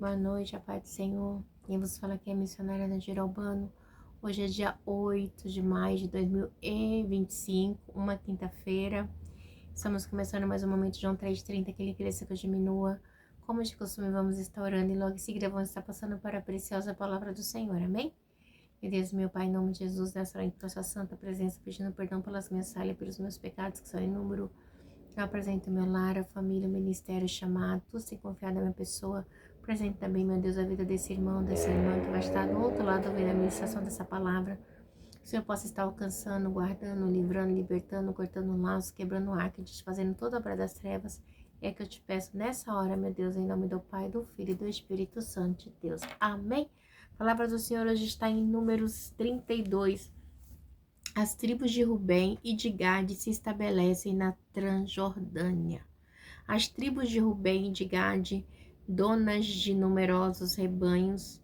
Boa noite, a paz do Senhor. Quem vos fala aqui é a missionária Nadir Albano. Hoje é dia 8 de maio de 2025, uma quinta-feira. Estamos começando mais um momento de João 3,30, que ele cresça, que eu diminua. Como de costume, vamos estar orando e logo em seguida vamos estar passando para a preciosa palavra do Senhor, amém? Meu Deus, meu Pai, em nome de Jesus, nessa hora em tua santa presença, pedindo perdão pelas minhas falhas, pelos meus pecados, que são em número. Eu apresento meu lar, a família, o ministério, o chamado, tudo sem confiar na minha pessoa. Apresento também, meu Deus, a vida desse irmão, dessa irmã que vai estar do outro lado ouvindo a ministração dessa palavra. Que o Senhor possa estar alcançando, guardando, livrando, libertando, cortando laços, quebrando o arco, desfazendo toda a obra das trevas. É que eu te peço nessa hora, meu Deus, em nome do Pai, do Filho e do Espírito Santo de Deus. Amém? A palavra do Senhor hoje está em Números 32. As tribos de Rubem e de Gade se estabelecem na Transjordânia. As tribos de Rubem e de Gade, donas de numerosos rebanhos,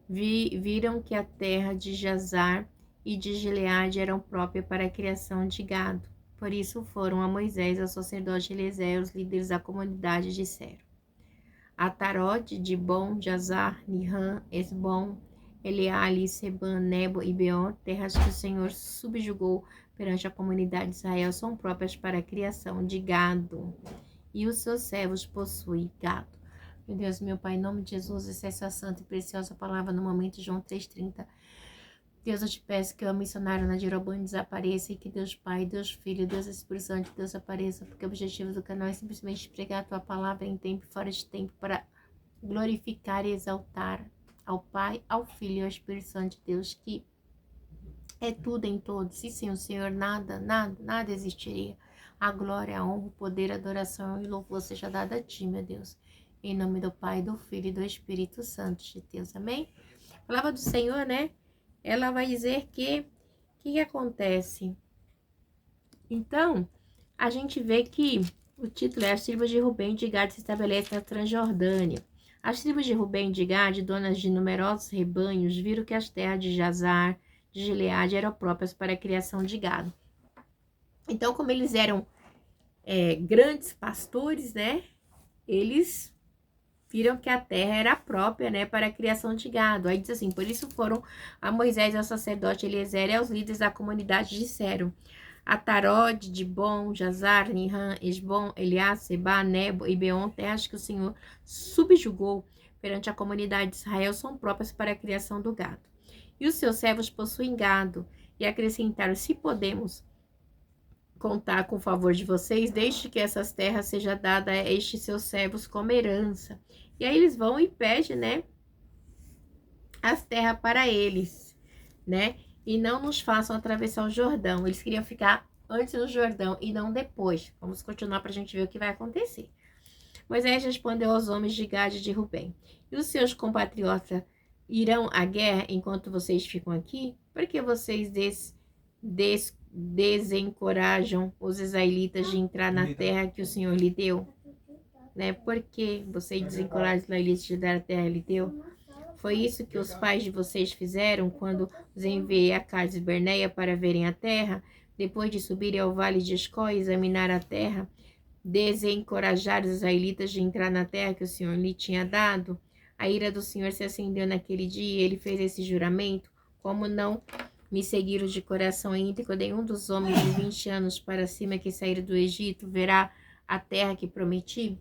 viram que a terra de Jazar e de Gileade eram própria para a criação de gado. Por isso foram a Moisés, ao sacerdote Eliezer, os líderes da comunidade, e disseram: Atarote, Dibon, Jazar, Niham, Esbom, Eleale, Seban, Nebo e Beon, terras que o Senhor subjugou perante a comunidade de Israel, são próprias para a criação de gado, e os seus servos possuem gado. Meu Deus, meu Pai, em nome de Jesus, essa é a sua santa e preciosa palavra no momento de João 3,30. Deus, eu te peço que o missionário Nadir Albano desapareça e que Deus Pai, Deus Filho, Deus Espírito Santo, Deus apareça, porque o objetivo do canal é simplesmente pregar a tua palavra em tempo e fora de tempo para glorificar e exaltar ao Pai, ao Filho e ao Espírito Santo de Deus, que é tudo em todos, e sem o Senhor nada existiria. A glória, a honra, o poder, a adoração e o louvor seja dado a ti, meu Deus. Em nome do Pai, do Filho e do Espírito Santo de Deus, amém? A palavra do Senhor, né? Ela vai dizer que o que acontece? Então, a gente vê que o título é As tribos de Rubem e de Gade se estabelecem na Transjordânia. As tribos de Rubem e de Gade, donas de numerosos rebanhos, viram que as terras de Jazar, de Gileade, eram próprias para a criação de gado. Então, como eles eram grandes pastores, né? Eles viram que a terra era própria, né, para a criação de gado. Aí diz assim: por isso foram a Moisés, ao sacerdote Eliezer e aos líderes da comunidade, disseram: Atarode, Dibon, Jazar, Niham, Esbom, Eliá, Seba, Nebo e Beon, terras que o Senhor subjugou perante a comunidade de Israel, são próprias para a criação do gado. E os seus servos possuem gado. E acrescentaram: se podemos contar com o favor de vocês, deixe que essas terras sejam dadas a estes seus servos como herança. E aí eles vão e pedem, né, as terras para eles, né, e não nos façam atravessar o Jordão. Eles queriam ficar antes do Jordão e não depois. Vamos continuar para a gente ver o que vai acontecer. Moisés respondeu aos homens de Gade e de Rubem: e os seus compatriotas irão à guerra enquanto vocês ficam aqui? Por que vocês desencorajam os israelitas de entrar na terra que o Senhor lhe deu? Né? Por que vocês desencorajam os israelitas de dar a terra que ele deu? Foi isso que os pais de vocês fizeram quando os enviei a Cades Berneia para verem a terra? Depois de subirem ao vale de Escol e examinar a terra, desencorajar os israelitas de entrar na terra que o Senhor lhe tinha dado? A ira do Senhor se acendeu naquele dia e ele fez esse juramento: como não me seguiram de coração íntegro, nenhum dos homens de 20 anos para cima que saíram do Egito verá a terra que prometi?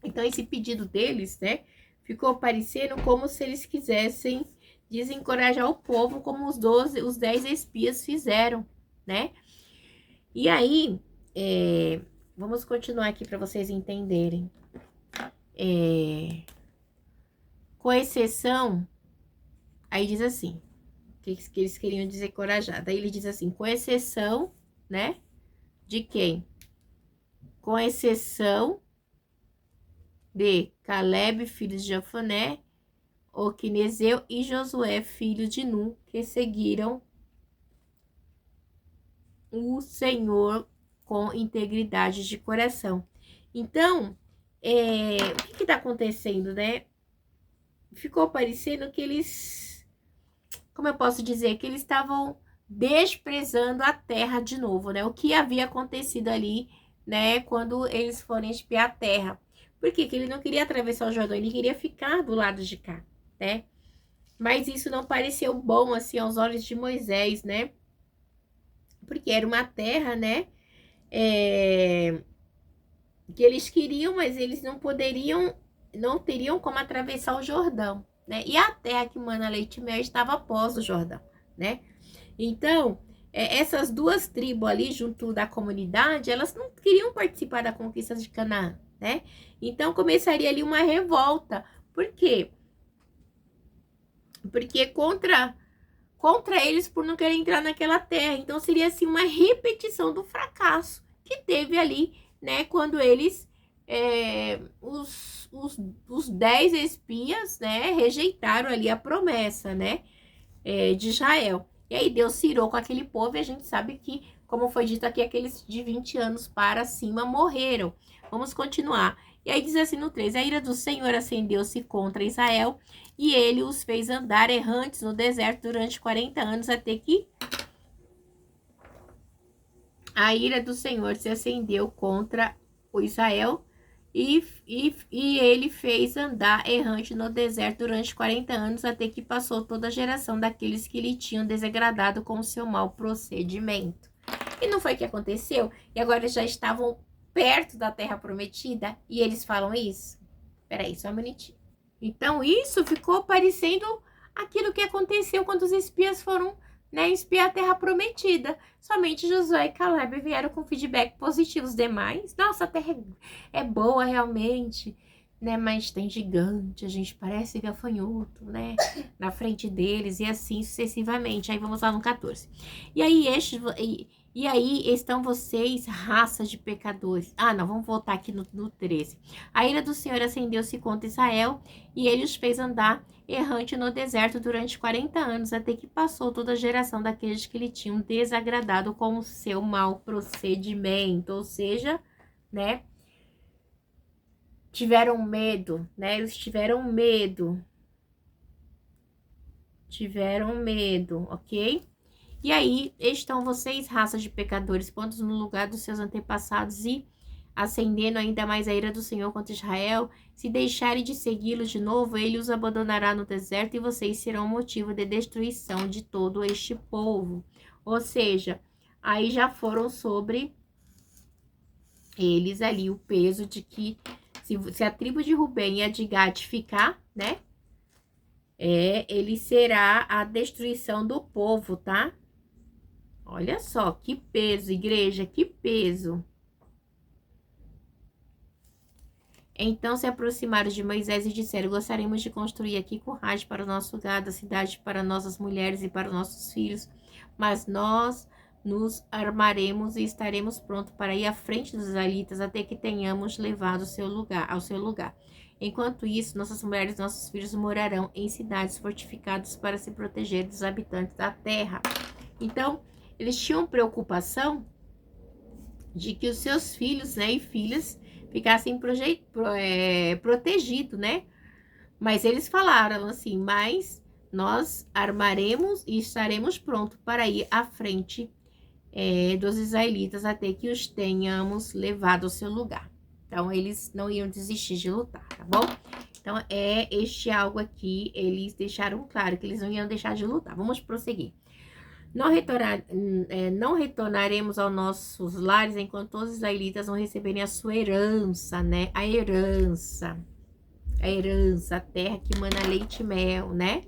Então esse pedido deles, né, ficou parecendo como se eles quisessem desencorajar o povo, como os 10 espias fizeram, né? E aí, vamos continuar aqui para vocês entenderem. Com exceção, aí diz assim, que eles queriam desencorajar. Daí ele diz assim: com exceção, né? De quem? Com exceção de Caleb, filho de Jefoné, Oquinezeu e Josué, filho de Nun, que seguiram o Senhor com integridade de coração. Então, o que está acontecendo, né? Ficou parecendo que eles, como eu posso dizer, que eles estavam desprezando a terra de novo, né? O que havia acontecido ali, né, quando eles foram espiar a terra. Por quê? Porque ele não queria atravessar o Jordão, ele queria ficar do lado de cá, né? Mas isso não pareceu bom, assim, aos olhos de Moisés, né? Porque era uma terra, né? Que eles queriam, mas eles não poderiam, não teriam como atravessar o Jordão, né? E a terra que mana leite e mel estava após o Jordão, né? Então, essas duas tribos ali, junto da comunidade, elas não queriam participar da conquista de Canaã, né? Então, começaria ali uma revolta. Por quê? Porque contra eles por não querer entrar naquela terra. Então, seria assim uma repetição do fracasso que teve ali, né? Quando eles, os 10 espias, né? Rejeitaram ali a promessa, né? De Israel. E aí Deus se irou com aquele povo e a gente sabe que, como foi dito aqui, aqueles de 20 anos para cima morreram. Vamos continuar. E aí diz assim no 3, a ira do Senhor acendeu-se contra Israel e ele os fez andar errantes no deserto durante 40 anos até que a ira do Senhor se acendeu contra o Israel e ele fez andar errante no deserto durante 40 anos, até que passou toda a geração daqueles que lhe tinham desagradado com o seu mau procedimento. E não foi o que aconteceu? E agora eles já estavam perto da terra prometida e eles falam isso? Peraí, só um minutinho. Então, isso ficou parecendo aquilo que aconteceu quando os espias foram, né, espiar a terra prometida. Somente Josué e Caleb vieram com feedback positivo. Os demais, nossa, a terra é boa realmente, né? Mas tem gigante, a gente parece gafanhoto, né? Na frente deles e assim sucessivamente. Aí vamos lá no 14. E aí estão vocês, raça de pecadores. Ah, não, vamos voltar aqui no 13. A ira do Senhor acendeu-se contra Israel e ele os fez andar errante no deserto durante 40 anos, até que passou toda a geração daqueles que lhe tinham desagradado com o seu mau procedimento. Ou seja, né? Tiveram medo, né? Eles tiveram medo. Tiveram medo, ok? E aí estão vocês, raças de pecadores, pontos no lugar dos seus antepassados e acendendo ainda mais a ira do Senhor contra Israel. Se deixarem de segui-lo de novo, ele os abandonará no deserto e vocês serão motivo de destruição de todo este povo. Ou seja, aí já foram sobre eles ali o peso de que se a tribo de Rubem e a de Gad ficar, né? Ele será a destruição do povo, tá? Olha só, que peso, igreja, que peso. Então se aproximaram de Moisés e disseram, gostaríamos de construir aqui currais para o nosso gado, a cidade para nossas mulheres e para os nossos filhos, mas nós nos armaremos e estaremos prontos para ir à frente dos israelitas até que tenhamos levado ao seu lugar. Enquanto isso, nossas mulheres e nossos filhos morarão em cidades fortificadas para se proteger dos habitantes da terra. Então, eles tinham preocupação de que os seus filhos, né, e filhas ficassem protegidos, né? Mas eles falaram assim, mas nós armaremos e estaremos prontos para ir à frente dos israelitas até que os tenhamos levado ao seu lugar. Então, eles não iam desistir de lutar, tá bom? Então, este algo aqui, eles deixaram claro que eles não iam deixar de lutar. Vamos prosseguir. Não retornaremos aos nossos lares enquanto todos os israelitas não receberem a sua herança, né? A herança, a terra que mana leite e mel, né?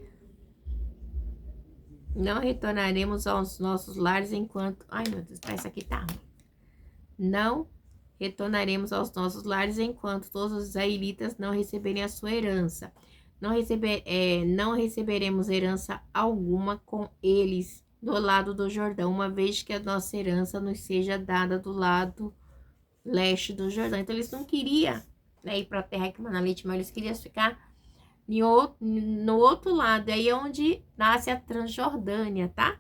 Não retornaremos aos nossos lares enquanto... Ai, meu Deus, essa aqui tá ruim. Não retornaremos aos nossos lares enquanto todos os israelitas não receberem a sua herança. Não receberemos herança alguma com eles do lado do Jordão, uma vez que a nossa herança nos seja dada do lado leste do Jordão. Então, eles não queriam, né, ir para a terra que mana leite, mas eles queriam ficar no outro lado, aí é onde nasce a Transjordânia, tá?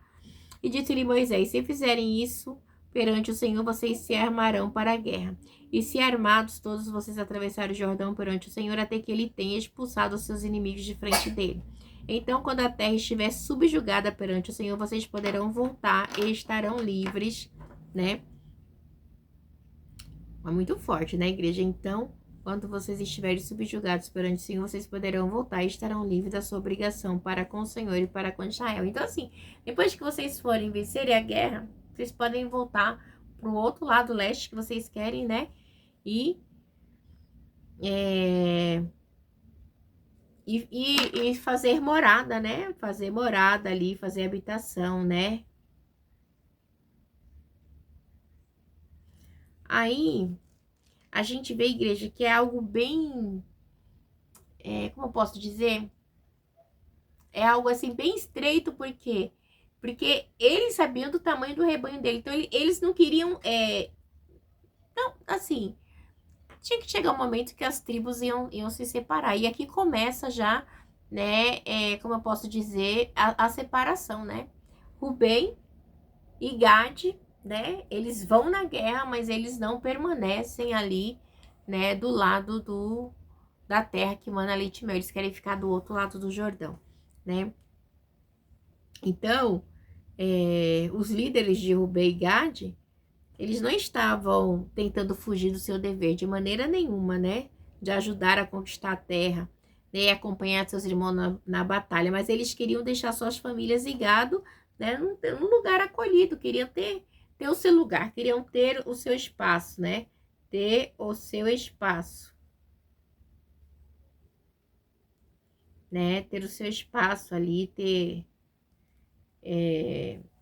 E disse-lhe Moisés, se fizerem isso perante o Senhor, vocês se armarão para a guerra. E se armados, todos vocês atravessarem o Jordão perante o Senhor, até que ele tenha expulsado os seus inimigos de frente dele. Então, quando a terra estiver subjugada perante o Senhor, vocês poderão voltar e estarão livres, né? É muito forte, né, igreja? Então, Quando vocês estiverem subjugados perante o Senhor, vocês poderão voltar e estarão livres da sua obrigação para com o Senhor e para com Israel. Então, assim, depois que vocês forem vencerem a guerra, vocês podem voltar para o outro lado leste que vocês querem, né? E, e fazer morada, né? Fazer morada ali, fazer habitação, né? Aí, a gente vê, igreja, que é algo bem... como eu posso dizer? É algo assim bem estreito, por quê? Porque eles sabiam do tamanho do rebanho dele. Então, eles não queriam... Não, assim... Tinha que chegar um momento que as tribos iam se separar. E aqui começa já, né? Como eu posso dizer, a separação, né? Rubem e Gade, né? Eles vão na guerra, mas eles não permanecem ali, né? Do lado da terra que mana leite e mel. Eles querem ficar do outro lado do Jordão, né? Então, os líderes de Rubem e Gade, eles não estavam tentando fugir do seu dever de maneira nenhuma, né? De ajudar a conquistar a terra, né? E acompanhar seus irmãos na batalha, mas eles queriam deixar suas famílias e gado, né? Num lugar acolhido, queriam ter o seu lugar, queriam ter o seu espaço, né? Ter o seu espaço, né? Ter o seu espaço ali, ter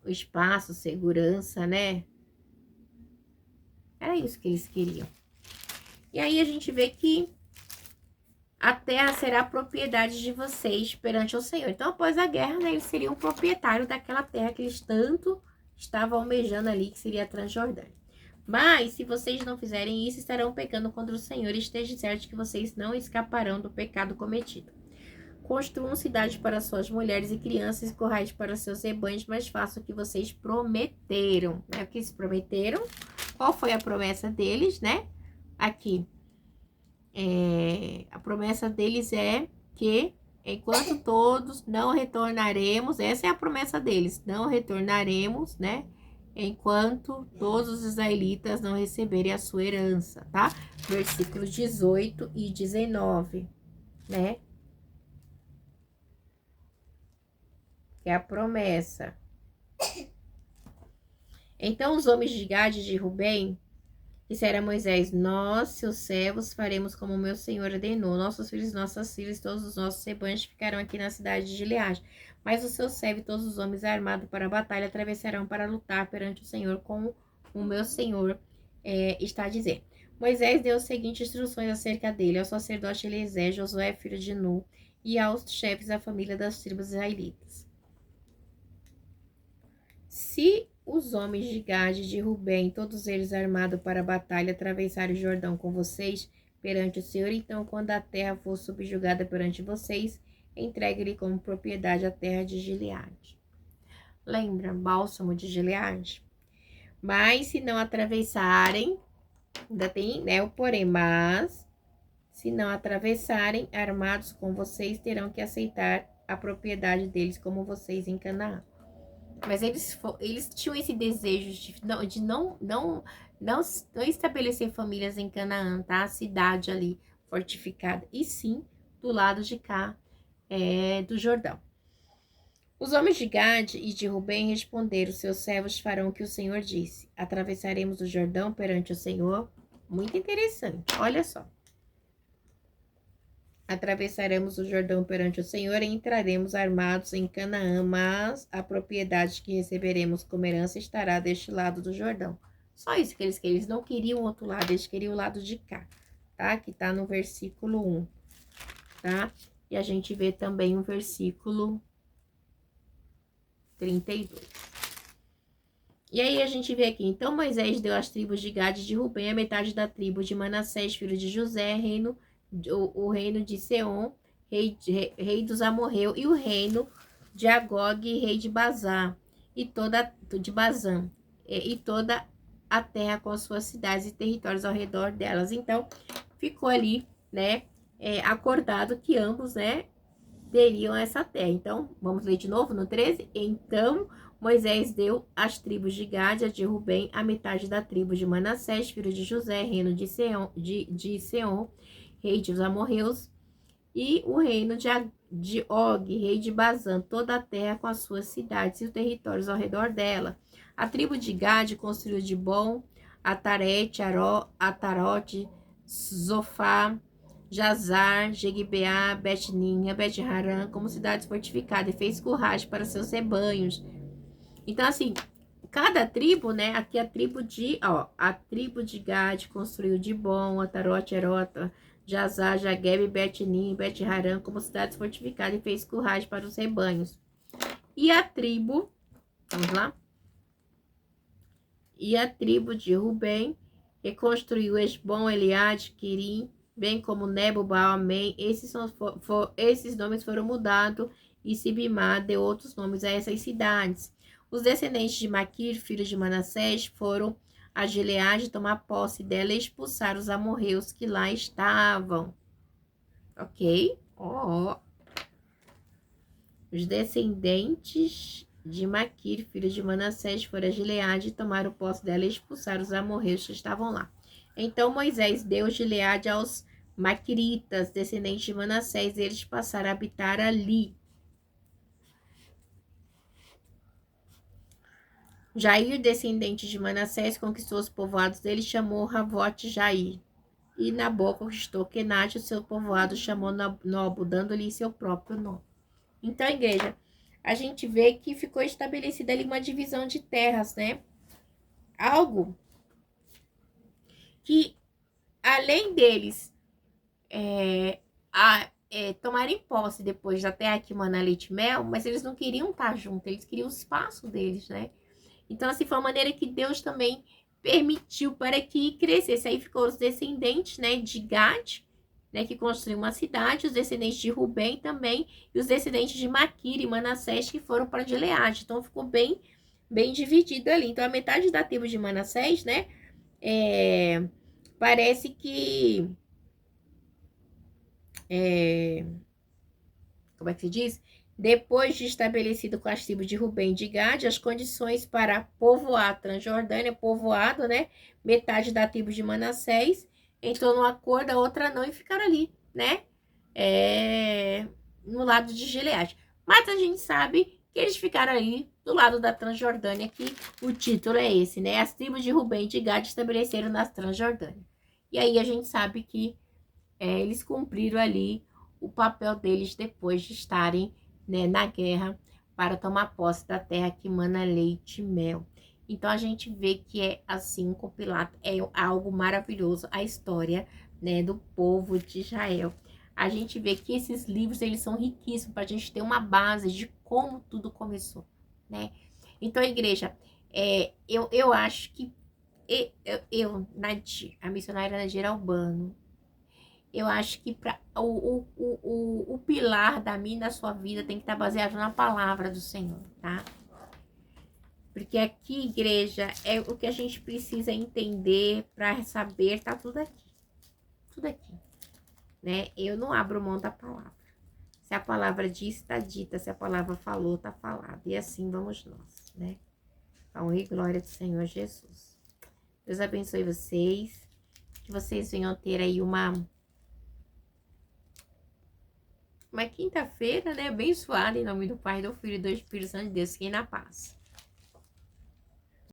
o espaço, segurança, né? Era isso que eles queriam. E aí a gente vê que a terra será propriedade de vocês perante o Senhor. Então, após a guerra, né, eles seriam proprietários daquela terra que eles tanto estavam almejando ali, que seria a Transjordânia. Mas, se vocês não fizerem isso, estarão pecando contra o Senhor, e esteja certo que vocês não escaparão do pecado cometido. Construam cidades para suas mulheres e crianças e currais para seus rebanhos, mas façam o que vocês prometeram. Né? O que eles prometeram? Qual foi a promessa deles, né? Aqui. A promessa deles é que enquanto todos não retornaremos, essa é a promessa deles, não retornaremos, né? Enquanto todos os israelitas não receberem a sua herança, tá? Versículos 18 e 19, né? Que é a promessa. Então os homens de Gade e de Rubem disseram a Moisés: nós, seus servos, faremos como o meu senhor ordenou. Nossos filhos, nossas filhas, todos os nossos rebanhos ficarão aqui na cidade de Gileade. Mas o seu servo e todos os homens armados para a batalha atravessarão para lutar perante o Senhor, como o meu senhor está a dizer. Moisés deu as seguintes instruções acerca dele ao sacerdote Eliezer, Josué, filho de Nun, e aos chefes da família das tribos israelitas. Se os homens de Gade e de Rubem, todos eles armados para a batalha, atravessarem o Jordão com vocês perante o Senhor, então, quando a terra for subjugada perante vocês, entregue-lhe como propriedade a terra de Gileade. Lembra, bálsamo de Gileade? Mas se não atravessarem, ainda tem, né, o porém, mas se não atravessarem, armados com vocês, terão que aceitar a propriedade deles como vocês em Canaã. Mas eles tinham esse desejo de não estabelecer famílias em Canaã, tá? A cidade ali fortificada. E sim, do lado de cá, do Jordão. Os homens de Gade e de Rubem responderam: seus servos farão o que o Senhor disse. Atravessaremos o Jordão perante o Senhor. Muito interessante, olha só. Atravessaremos o Jordão perante o Senhor e entraremos armados em Canaã, mas a propriedade que receberemos como herança estará deste lado do Jordão. Só isso que eles queriam. Eles não queriam o outro lado, eles queriam o lado de cá, tá? Que tá no versículo 1, tá? E a gente vê também o versículo 32. E aí a gente vê aqui, então Moisés deu às tribos de Gade e de Rubem a metade da tribo de Manassés, filho de José, o reino de Seom, rei dos amorreus, e o reino de Agog, rei de Bazã, e toda a terra com as suas cidades e territórios ao redor delas. Então, ficou ali, né, acordado que ambos, né, teriam essa terra. Então, vamos ler de novo no 13? Então, Moisés deu às tribos de Gade, a de Rubem, a metade da tribo de Manassés, filho de José, reino de Seom, rei dos amorreus, e o reino de Og, rei de Bazã, toda a terra com as suas cidades e os territórios ao redor dela. A tribo de Gade construiu de Bom, Atarete, Atarote, Zofá, Jazar, Jegibeá, Bet-Ninha, Bet-Haran, como cidades fortificadas, e fez currais para seus rebanhos. Então, assim, cada tribo, né? Aqui a tribo de Gade construiu de Bom, Atarote, Erota, Jazar, Jagebe, Bet-Nim, Bet-Haran, como cidades fortificadas, e fez currais para os rebanhos. E a tribo, vamos lá? E a tribo de Rubem reconstruiu Esbom, Eliade, Quirim, bem como Nebo, Baal, Amém. Esses nomes foram mudados e Sibimá deu outros nomes a essas cidades. Os descendentes de Maquir, filhos de Manassés, foram a Gileade tomar posse dela e expulsar os amorreus que lá estavam. Ok? Os descendentes de Maquir, filho de Manassés, foram a Gileade e tomaram posse dela e expulsaram os amorreus que estavam lá. Então Moisés deu Gileade aos Maquiritas, descendentes de Manassés, e eles passaram a habitar ali. Jair, descendente de Manassés, conquistou os povoados dele e chamou Ravote Jair. E Nabó conquistou Kenate, o seu povoado chamou Nobo, dando-lhe seu próprio nome. Então, igreja, a gente vê que ficou estabelecida ali uma divisão de terras, né? Algo que, além deles tomarem posse depois da terra que mana leite e mel, mas eles não queriam estar juntos, eles queriam o espaço deles, né? Então, assim, foi a maneira que Deus também permitiu para que crescesse. Aí ficou os descendentes, né, de Gad, né, que construiu uma cidade, os descendentes de Rubem também, e os descendentes de Maquir e Manassés, que foram para Gileade. Então, ficou bem dividido ali. Então, a metade da tribo de Manassés, né, parece que... como é que se diz? Depois de estabelecido com as tribos de Rubem e de Gade, as condições para povoar a Transjordânia, povoado, né? Metade da tribo de Manassés entrou num acordo, a outra não, e ficaram ali, né? No lado de Gileade. Mas a gente sabe que eles ficaram ali do lado da Transjordânia, que o título é esse, né? As tribos de Rubem e de Gade estabeleceram na Transjordânia. E aí a gente sabe que eles cumpriram ali o papel deles depois de estarem, né, na guerra para tomar posse da terra que mana leite e mel. Então a gente vê que é assim compilado, é algo maravilhoso a história, né, do povo de Israel. A gente vê que esses livros eles são riquíssimos para a gente ter uma base de como tudo começou, né? Então, igreja, eu acho que a missionária Nadir Albano, eu acho que o pilar da minha e da sua vida tem que estar baseado na palavra do Senhor, tá? Porque aqui, igreja, é o que a gente precisa entender para saber, tá tudo aqui. Tudo aqui, né? Eu não abro mão da palavra. Se a palavra diz, está dita. Se a palavra falou, está falado. E assim vamos nós, né? A honra e glória do Senhor Jesus. Deus abençoe vocês. Que vocês venham ter aí uma quinta-feira, né, abençoada, em nome do Pai, do Filho e do Espírito Santo de Deus, fiquem na paz.